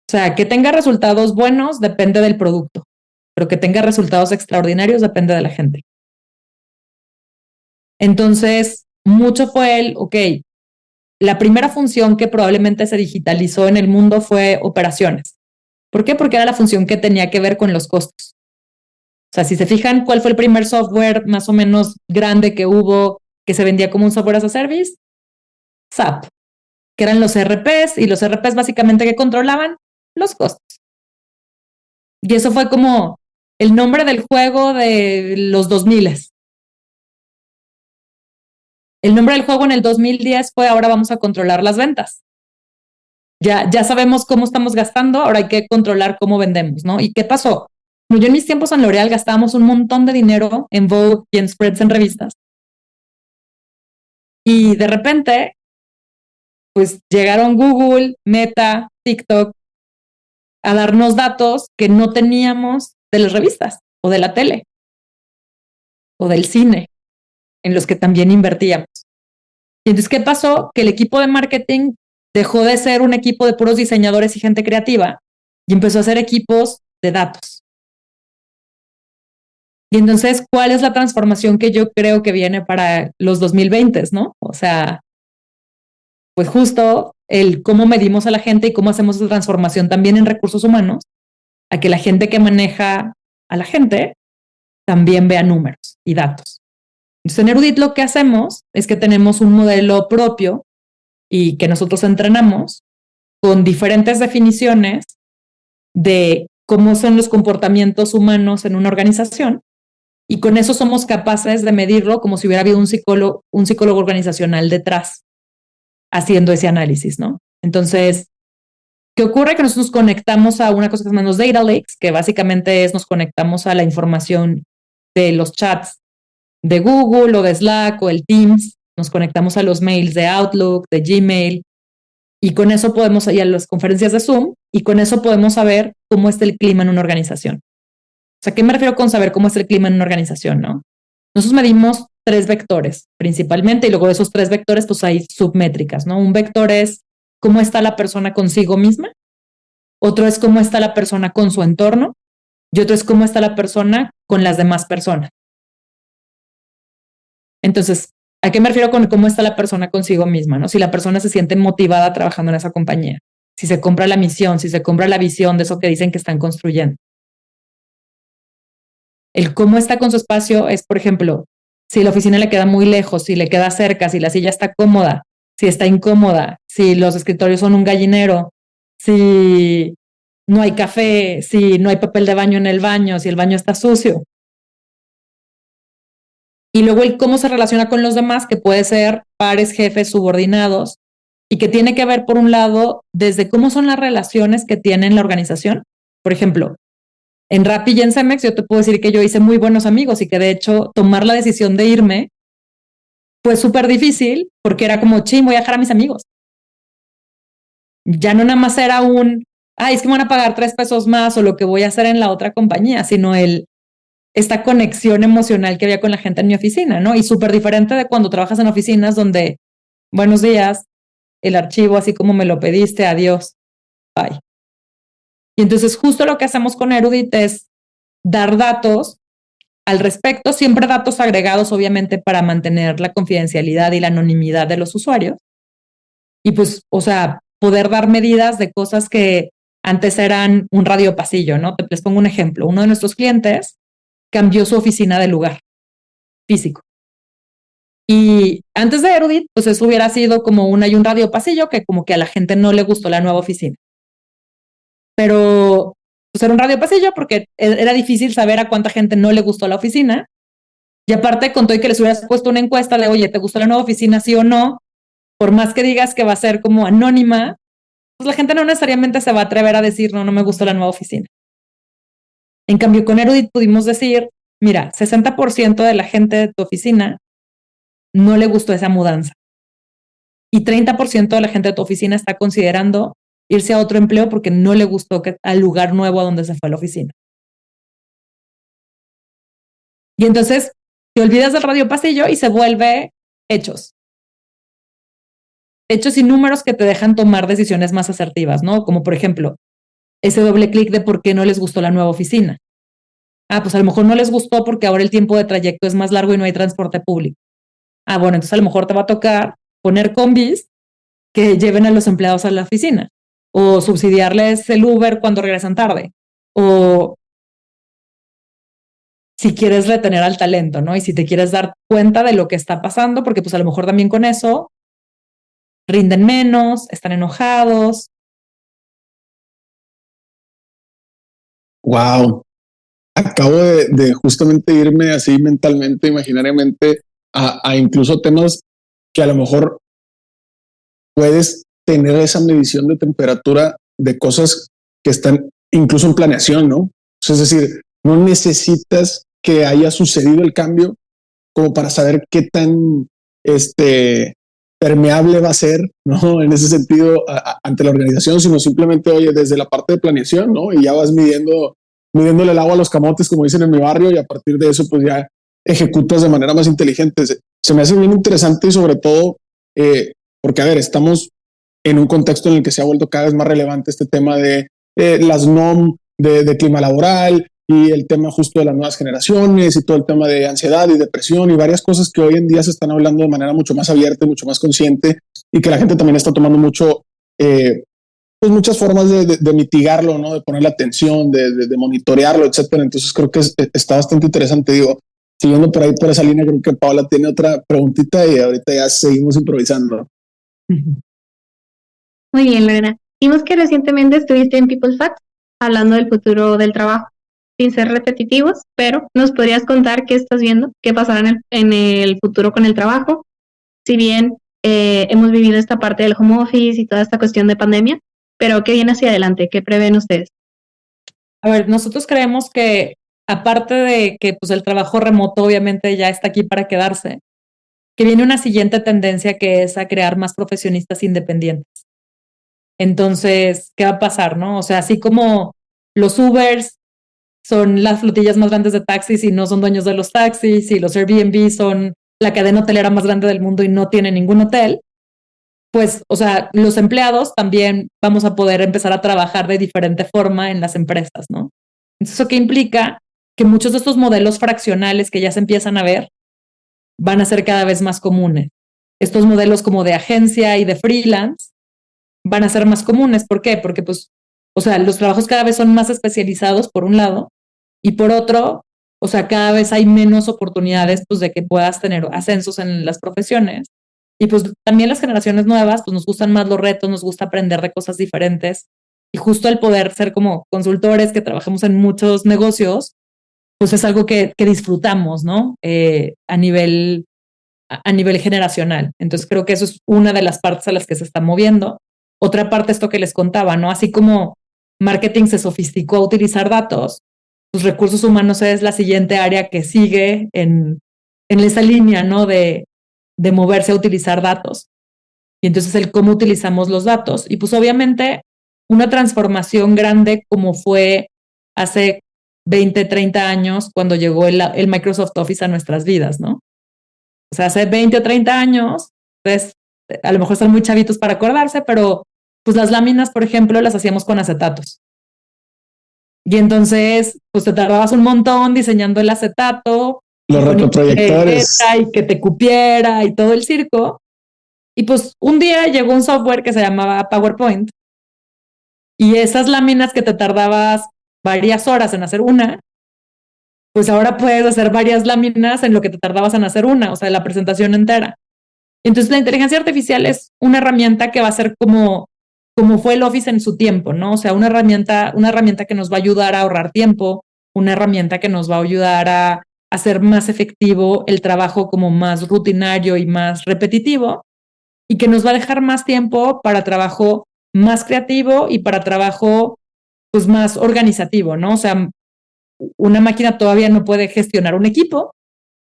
O sea, que tenga resultados buenos depende del producto, pero que tenga resultados extraordinarios depende de la gente. Entonces, mucho fue la primera función que probablemente se digitalizó en el mundo fue operaciones. ¿Por qué? Porque era la función que tenía que ver con los costos. O sea, si se fijan, ¿cuál fue el primer software más o menos grande que hubo que se vendía como un software as a service? SAP, que eran los ERPs, y los ERPs básicamente que controlaban los costos. Y eso fue como el nombre del juego de los 2000. El nombre del juego en el 2010 fue ahora vamos a controlar las ventas. Ya sabemos cómo estamos gastando, ahora hay que controlar cómo vendemos, ¿no? ¿Y qué pasó? Yo en mis tiempos en L'Oréal gastábamos un montón de dinero en Vogue y en spreads en revistas. Y de repente, pues llegaron Google, Meta, TikTok a darnos datos que no teníamos de las revistas o de la tele o del cine, en los que también invertíamos. Y entonces, ¿qué pasó? Que el equipo de marketing dejó de ser un equipo de puros diseñadores y gente creativa y empezó a ser equipos de datos. Y entonces, ¿cuál es la transformación que yo creo que viene para los 2020, ¿no? O sea, pues justo el cómo medimos a la gente y cómo hacemos esa transformación también en recursos humanos, a que la gente que maneja a la gente también vea números y datos. Entonces, en Erudit lo que hacemos es que tenemos un modelo propio y que nosotros entrenamos con diferentes definiciones de cómo son los comportamientos humanos en una organización, y con eso somos capaces de medirlo como si hubiera habido un psicólogo organizacional detrás haciendo ese análisis, ¿no? Entonces, ¿qué ocurre? Que nosotros nos conectamos a una cosa que se llama los data lakes, que básicamente es nos conectamos a la información de los chats de Google o de Slack o el Teams, nos conectamos a los mails de Outlook, de Gmail, y con eso podemos ir a las conferencias de Zoom, y con eso podemos saber cómo está el clima en una organización. O sea, ¿qué me refiero con saber cómo está el clima en una organización, no? Nosotros medimos 3 vectores principalmente, y luego de esos 3 vectores pues hay submétricas, ¿no? Un vector es cómo está la persona consigo misma, otro es cómo está la persona con su entorno, y otro es cómo está la persona con las demás personas. Entonces, ¿a qué me refiero con cómo está la persona consigo misma, no? Si la persona se siente motivada trabajando en esa compañía, si se compra la misión, si se compra la visión de eso que dicen que están construyendo. El cómo está con su espacio es, por ejemplo, si la oficina le queda muy lejos, si le queda cerca, si la silla está cómoda, si está incómoda, si los escritorios son un gallinero, si no hay café, si no hay papel de baño en el baño, si el baño está sucio. Y luego el cómo se relaciona con los demás, que puede ser pares, jefes, subordinados, y que tiene que ver, por un lado, desde cómo son las relaciones que tiene la organización. Por ejemplo, en Rappi y en Cemex yo te puedo decir que yo hice muy buenos amigos y que de hecho tomar la decisión de irme fue súper difícil porque era como, voy a dejar a mis amigos. Ya no nada más era es que me van a pagar 3 pesos más o lo que voy a hacer en la otra compañía, sino esta conexión emocional que había con la gente en mi oficina, ¿no? Y súper diferente de cuando trabajas en oficinas donde, buenos días, el archivo así como me lo pediste, adiós, bye. Y entonces justo lo que hacemos con Erudit es dar datos al respecto, siempre datos agregados obviamente para mantener la confidencialidad y la anonimidad de los usuarios. Y pues, o sea, poder dar medidas de cosas que antes eran un radio pasillo, ¿no? Les pongo un ejemplo. Uno de nuestros clientes cambió su oficina de lugar físico. Y antes de Erudit, pues eso hubiera sido como un radio pasillo que como que a la gente no le gustó la nueva oficina. Pero pues era un radio pasillo porque era difícil saber a cuánta gente no le gustó la oficina. Y aparte contó que les hubieras puesto una encuesta de, oye, ¿te gustó la nueva oficina, sí o no? Por más que digas que va a ser como anónima, pues la gente no necesariamente se va a atrever a decir, no me gustó la nueva oficina. En cambio, con Erudit pudimos decir, mira, 60% de la gente de tu oficina no le gustó esa mudanza. Y 30% de la gente de tu oficina está considerando irse a otro empleo porque no le gustó al lugar nuevo a donde se fue la oficina. Y entonces te olvidas del radio pasillo y se vuelve hechos. Hechos y números que te dejan tomar decisiones más asertivas, ¿no? Como por ejemplo, ese doble clic de por qué no les gustó la nueva oficina. Pues a lo mejor no les gustó porque ahora el tiempo de trayecto es más largo y no hay transporte público. Bueno, entonces a lo mejor te va a tocar poner combis que lleven a los empleados a la oficina o subsidiarles el Uber cuando regresan tarde o si quieres retener al talento, ¿no? Y si te quieres dar cuenta de lo que está pasando, porque pues a lo mejor también con eso rinden menos, están enojados. Wow. Acabo de justamente irme así mentalmente, imaginariamente, a incluso temas que a lo mejor puedes tener esa medición de temperatura de cosas que están incluso en planeación, ¿no? Es decir, no necesitas que haya sucedido el cambio como para saber qué tan permeable va a ser, ¿no? En ese sentido, ante la organización, sino simplemente, oye, desde la parte de planeación, ¿no? Y ya vas midiéndole el agua a los camotes, como dicen en mi barrio, y a partir de eso, pues ya ejecutas de manera más inteligente. Se me hace bien interesante y sobre todo, porque, a ver, estamos en un contexto en el que se ha vuelto cada vez más relevante este tema de las NOM, de clima laboral, y el tema justo de las nuevas generaciones y todo el tema de ansiedad y depresión y varias cosas que hoy en día se están hablando de manera mucho más abierta y mucho más consciente, y que la gente también está tomando mucho, pues muchas formas de mitigarlo, ¿no? De ponerle atención, de monitorearlo, etcétera. Entonces creo que está bastante interesante. Digo, siguiendo por ahí por esa línea, creo que Paola tiene otra preguntita y ahorita ya seguimos improvisando. Muy bien, Lorena. Vimos que recientemente estuviste en People Facts hablando del futuro del trabajo, sin ser repetitivos, pero ¿nos podrías contar qué estás viendo, qué pasará en el futuro con el trabajo? Si bien hemos vivido esta parte del home office y toda esta cuestión de pandemia, pero ¿qué viene hacia adelante? ¿Qué prevén ustedes? A ver, nosotros creemos que aparte de que pues el trabajo remoto obviamente ya está aquí para quedarse, que viene una siguiente tendencia que es a crear más profesionistas independientes. Entonces, ¿qué va a pasar, no? O sea, así como los Ubers son las flotillas más grandes de taxis y no son dueños de los taxis, y los Airbnb son la cadena hotelera más grande del mundo y no tienen ningún hotel, pues, o sea, los empleados también vamos a poder empezar a trabajar de diferente forma en las empresas, ¿no? Entonces, ¿eso qué implica? Que muchos de estos modelos fraccionales que ya se empiezan a ver van a ser cada vez más comunes. Estos modelos como de agencia y de freelance van a ser más comunes. ¿Por qué? Porque, pues, o sea, los trabajos cada vez son más especializados, por un lado, y por otro, o sea, cada vez hay menos oportunidades, pues, de que puedas tener ascensos en las profesiones. Y pues también las generaciones nuevas, pues nos gustan más los retos, nos gusta aprender de cosas diferentes. Y justo el poder ser como consultores que trabajamos en muchos negocios, pues es algo que disfrutamos, ¿no? A nivel generacional. Entonces creo que eso es una de las partes a las que se está moviendo. Otra parte, esto que les contaba, ¿no? Así como marketing se sofisticó a utilizar datos, pues recursos humanos es la siguiente área que sigue en esa línea, ¿no? De moverse a utilizar datos. Y entonces el cómo utilizamos los datos. Y pues obviamente una transformación grande como fue hace 20, 30 años cuando llegó el Microsoft Office a nuestras vidas, ¿no? O sea, hace 20 o 30 años, pues a lo mejor están muy chavitos para acordarse, pero pues las láminas, por ejemplo, las hacíamos con acetatos. Y entonces, pues te tardabas un montón diseñando el acetato, los retroproyectores y que te cupiera y todo el circo. Y pues un día llegó un software que se llamaba PowerPoint, y esas láminas que te tardabas varias horas en hacer una, pues ahora puedes hacer varias láminas en lo que te tardabas en hacer una, o sea, la presentación entera. Entonces la inteligencia artificial es una herramienta que va a ser como fue el Office en su tiempo, ¿no? O sea, una herramienta que nos va a ayudar a ahorrar tiempo, una herramienta que nos va a ayudar a hacer más efectivo el trabajo como más rutinario y más repetitivo, y que nos va a dejar más tiempo para trabajo más creativo y para trabajo pues más organizativo, ¿no? O sea, una máquina todavía no puede gestionar un equipo,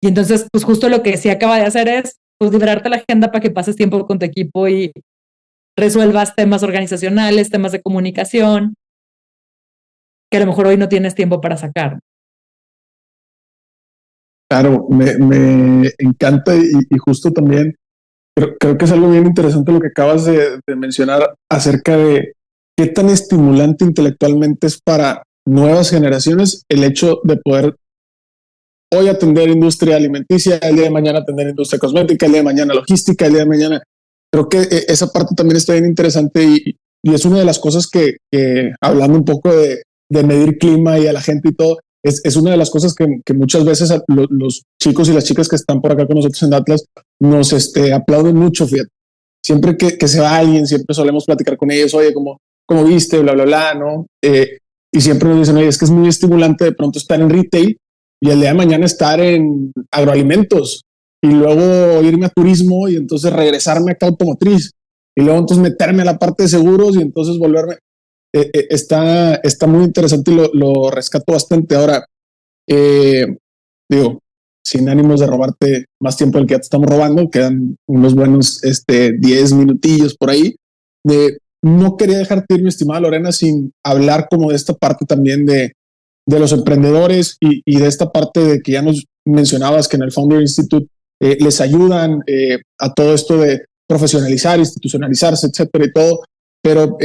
y entonces pues justo lo que sí acaba de hacer es pues liberarte la agenda para que pases tiempo con tu equipo y resuelvas temas organizacionales, temas de comunicación, que a lo mejor hoy no tienes tiempo para sacar. Claro, me encanta y justo también creo que es algo bien interesante lo que acabas de mencionar acerca de qué tan estimulante intelectualmente es para nuevas generaciones el hecho de poder hoy atender industria alimenticia, el día de mañana atender industria cosmética, el día de mañana logística, el día de mañana. Creo que esa parte también está bien interesante y es una de las cosas que hablando un poco de medir clima y a la gente y todo, es una de las cosas que muchas veces los chicos y las chicas que están por acá con nosotros en Atlas nos aplauden mucho, fíjate. Siempre que se va alguien, siempre solemos platicar con ellos, oye, ¿cómo viste? Bla, bla, bla, ¿no? Y siempre nos dicen, oye, es que es muy estimulante de pronto estar en retail y el día de mañana estar en agroalimentos y luego irme a turismo y entonces regresarme acá a automotriz y luego entonces meterme a la parte de seguros y entonces volverme. Está muy interesante y lo rescato bastante. Ahora, digo, sin ánimos de robarte más tiempo del que ya te estamos robando, quedan unos buenos 10 minutillos por ahí. No quería dejarte ir, mi estimada Lorena, sin hablar como de esta parte también de los emprendedores y de esta parte de que ya nos mencionabas que en el Founder Institute les ayudan a todo esto de profesionalizar, institucionalizarse, etcétera y todo. Pero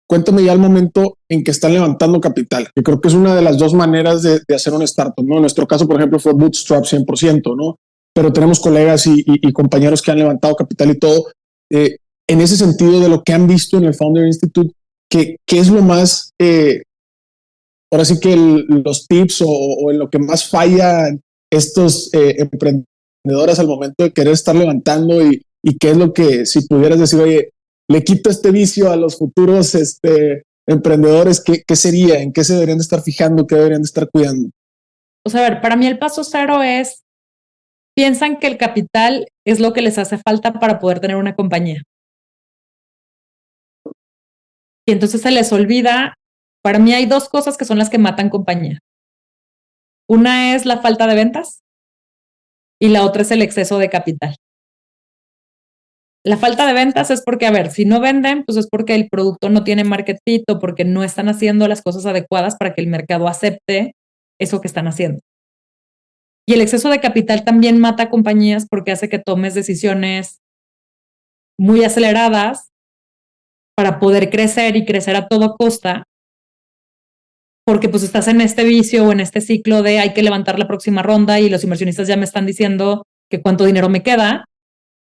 cuéntame ya el momento en que están levantando capital, que creo que es una de las dos maneras de hacer un startup, ¿no? En nuestro caso, por ejemplo, fue bootstrap 100%, ¿no? Pero tenemos colegas y compañeros que han levantado capital y todo. En ese sentido de lo que han visto en el Founder Institute, ¿qué es lo más, ahora sí que los tips o en lo que más fallan estos emprendedores al momento de querer estar levantando y qué es lo que, si pudieras decir, oye, le quito este vicio a los futuros emprendedores, ¿qué sería? ¿En qué se deberían de estar fijando? ¿Qué deberían de estar cuidando? O sea, a ver, para mí el paso cero es, piensan que el capital es lo que les hace falta para poder tener una compañía. Y entonces se les olvida, para mí hay dos cosas que son las que matan compañía. Una es la falta de ventas y la otra es el exceso de capital. La falta de ventas es porque, a ver, si no venden, pues es porque el producto no tiene market fit o porque no están haciendo las cosas adecuadas para que el mercado acepte eso que están haciendo. Y el exceso de capital también mata compañías porque hace que tomes decisiones muy aceleradas para poder crecer y crecer a toda costa, porque pues estás en este vicio o en este ciclo de hay que levantar la próxima ronda y los inversionistas ya me están diciendo que cuánto dinero me queda.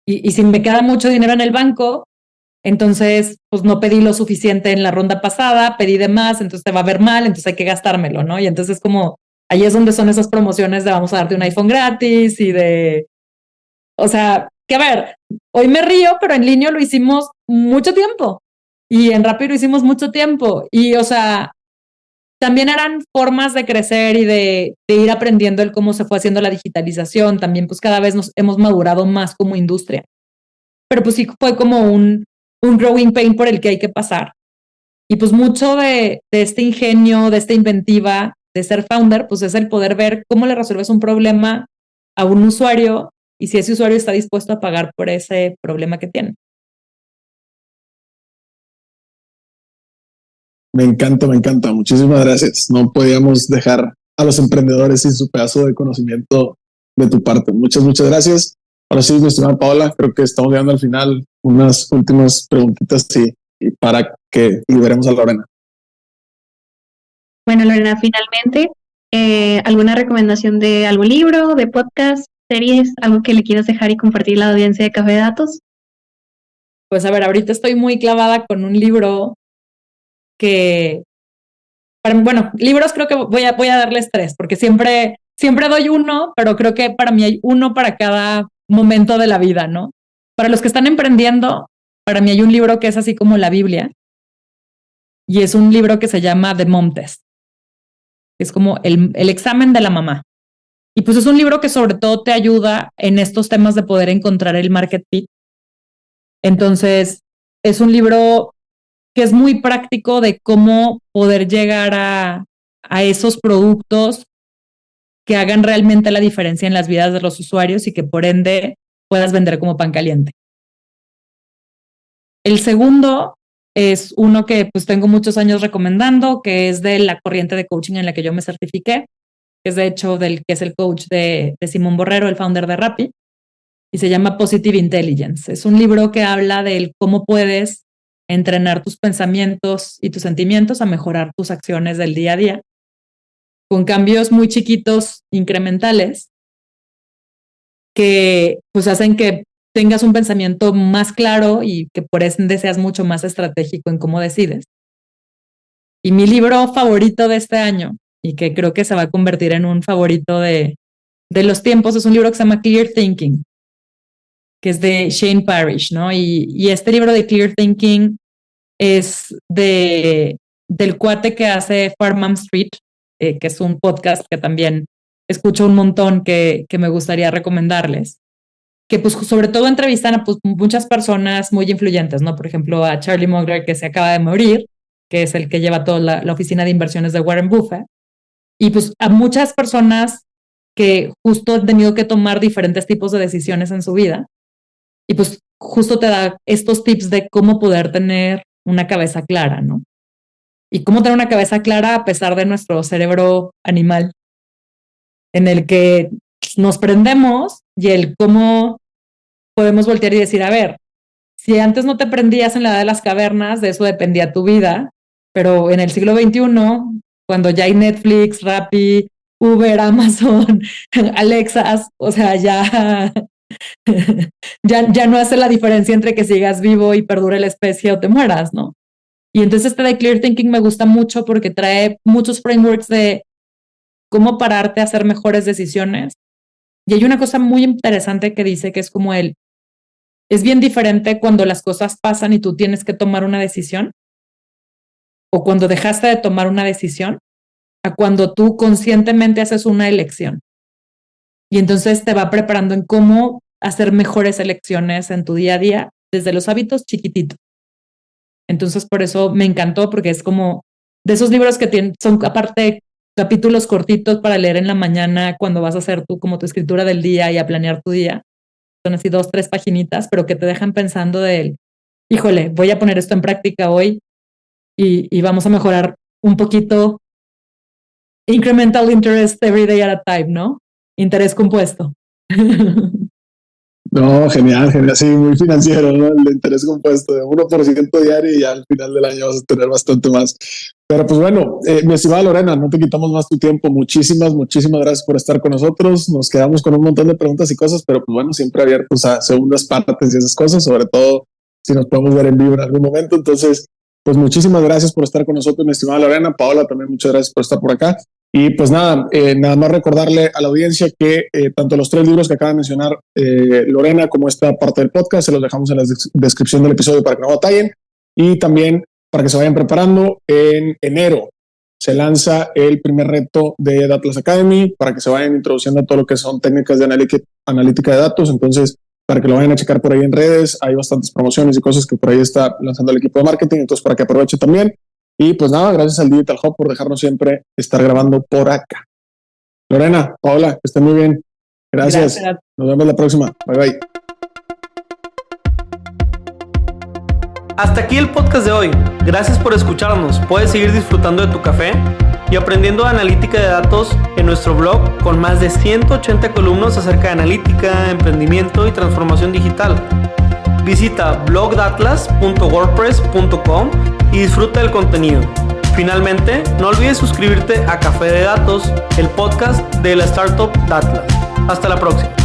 Y si me queda mucho dinero en el banco, entonces pues no pedí lo suficiente en la ronda pasada, pedí de más, entonces te va a ver mal, entonces hay que gastármelo, ¿no? Y entonces como ahí es donde son esas promociones de vamos a darte un iPhone gratis y de, o sea, que a ver, hoy me río, pero en línea lo hicimos mucho tiempo y en Rappi lo hicimos mucho tiempo y, o sea, también eran formas de crecer y de ir aprendiendo el cómo se fue haciendo la digitalización. También pues cada vez nos hemos madurado más como industria. Pero pues sí fue como un growing pain por el que hay que pasar. Y pues mucho de este ingenio, de esta inventiva, de ser founder, pues es el poder ver cómo le resuelves un problema a un usuario y si ese usuario está dispuesto a pagar por ese problema que tiene. Me encanta, me encanta. Muchísimas gracias. No podíamos dejar a los emprendedores sin su pedazo de conocimiento de tu parte. Muchas, muchas gracias. Ahora sí, mi estimada Paola, creo que estamos llegando al final. Unas últimas preguntitas y para que liberemos a Lorena. Bueno, Lorena, finalmente, ¿alguna recomendación de algún libro, de podcast, series, algo que le quieras dejar y compartir a la audiencia de Café de Datos? Pues a ver, ahorita estoy muy clavada con un libro que, bueno, libros creo que voy a darles 3, porque siempre doy uno, pero creo que para mí hay uno para cada momento de la vida, ¿no? Para los que están emprendiendo, para mí hay un libro que es así como la Biblia, y es un libro que se llama The Mom Test. Es como el examen de la mamá. Y pues es un libro que sobre todo te ayuda en estos temas de poder encontrar el market fit. Entonces, es un libro que es muy práctico de cómo poder llegar a esos productos que hagan realmente la diferencia en las vidas de los usuarios y que por ende puedas vender como pan caliente. El segundo es uno que pues tengo muchos años recomendando, que es de la corriente de coaching en la que yo me certifiqué, que es de hecho que es el coach de Simón Borrero, el founder de Rappi, y se llama Positive Intelligence. Es un libro que habla de cómo puedes entrenar tus pensamientos y tus sentimientos a mejorar tus acciones del día a día, con cambios muy chiquitos, incrementales, que pues hacen que tengas un pensamiento más claro y que por ende seas mucho más estratégico en cómo decides. Y mi libro favorito de este año, y que creo que se va a convertir en un favorito de los tiempos, es un libro que se llama Clear Thinking, que es de Shane Parrish, ¿no? Y este libro de Clear Thinking es del cuate que hace Farnham Street, que es un podcast que también escucho un montón que me gustaría recomendarles, que pues sobre todo entrevistan a pues, muchas personas muy influyentes, ¿no? Por ejemplo, a Charlie Munger, que se acaba de morir, que es el que lleva toda la oficina de inversiones de Warren Buffett, y pues a muchas personas que justo han tenido que tomar diferentes tipos de decisiones en su vida, y pues justo te da estos tips de cómo poder tener una cabeza clara, ¿no? Y cómo tener una cabeza clara a pesar de nuestro cerebro animal, en el que nos prendemos y el cómo podemos voltear y decir, a ver, si antes no te prendías en la edad de las cavernas, de eso dependía tu vida, pero en el siglo XXI, cuando ya hay Netflix, Rappi, Uber, Amazon, Alexas, o sea, ya no hace la diferencia entre que sigas vivo y perdure la especie o te mueras, ¿no? Y entonces este de Clear Thinking me gusta mucho porque trae muchos frameworks de cómo pararte a hacer mejores decisiones. Y hay una cosa muy interesante que dice que es como es bien diferente cuando las cosas pasan y tú tienes que tomar una decisión, o cuando dejaste de tomar una decisión, a cuando tú conscientemente haces una elección. Y entonces te va preparando en cómo hacer mejores elecciones en tu día a día, desde los hábitos chiquititos. Entonces por eso me encantó, porque es como de esos libros que son aparte capítulos cortitos para leer en la mañana cuando vas a hacer como tu escritura del día y a planear tu día. Son así 2, 3 paginitas, pero que te dejan pensando híjole, voy a poner esto en práctica hoy y vamos a mejorar un poquito. Incremental interest every day at a time, ¿no? Interés compuesto. No, genial, sí, muy financiero, ¿no? El interés compuesto de 1% diario y al final del año vas a tener bastante más. Pero pues bueno, mi estimada Lorena, no te quitamos más tu tiempo. Muchísimas gracias por estar con nosotros. Nos quedamos con un montón de preguntas y cosas, pero pues bueno, siempre abiertos a segundas partes y esas cosas, sobre todo si nos podemos ver en vivo en algún momento. Entonces, pues muchísimas gracias por estar con nosotros, mi estimada Lorena. Paola, también muchas gracias por estar por acá. Y pues nada más recordarle a la audiencia que tanto los 3 libros que acaba de mencionar Lorena como esta parte del podcast se los dejamos en la descripción del episodio para que no batallen, y también para que se vayan preparando. En enero se lanza el primer reto de Datlas Academy para que se vayan introduciendo a todo lo que son técnicas de analítica de datos. Entonces, para que lo vayan a checar por ahí en redes, hay bastantes promociones y cosas que por ahí está lanzando el equipo de marketing, entonces para que aproveche también. Y pues nada, gracias al Digital Hub por dejarnos siempre estar grabando por acá. Lorena, Paola, que estén muy bien. Gracias. Nos vemos la próxima. Bye bye. Hasta aquí el podcast de hoy. Gracias por escucharnos. Puedes seguir disfrutando de tu café y aprendiendo analítica de datos en nuestro blog con más de 180 columnas acerca de analítica, emprendimiento y transformación digital. Visita blogdatlas.wordpress.com y disfruta del contenido. Finalmente, no olvides suscribirte a Café de Datos, el podcast de la startup Datlas. Hasta la próxima.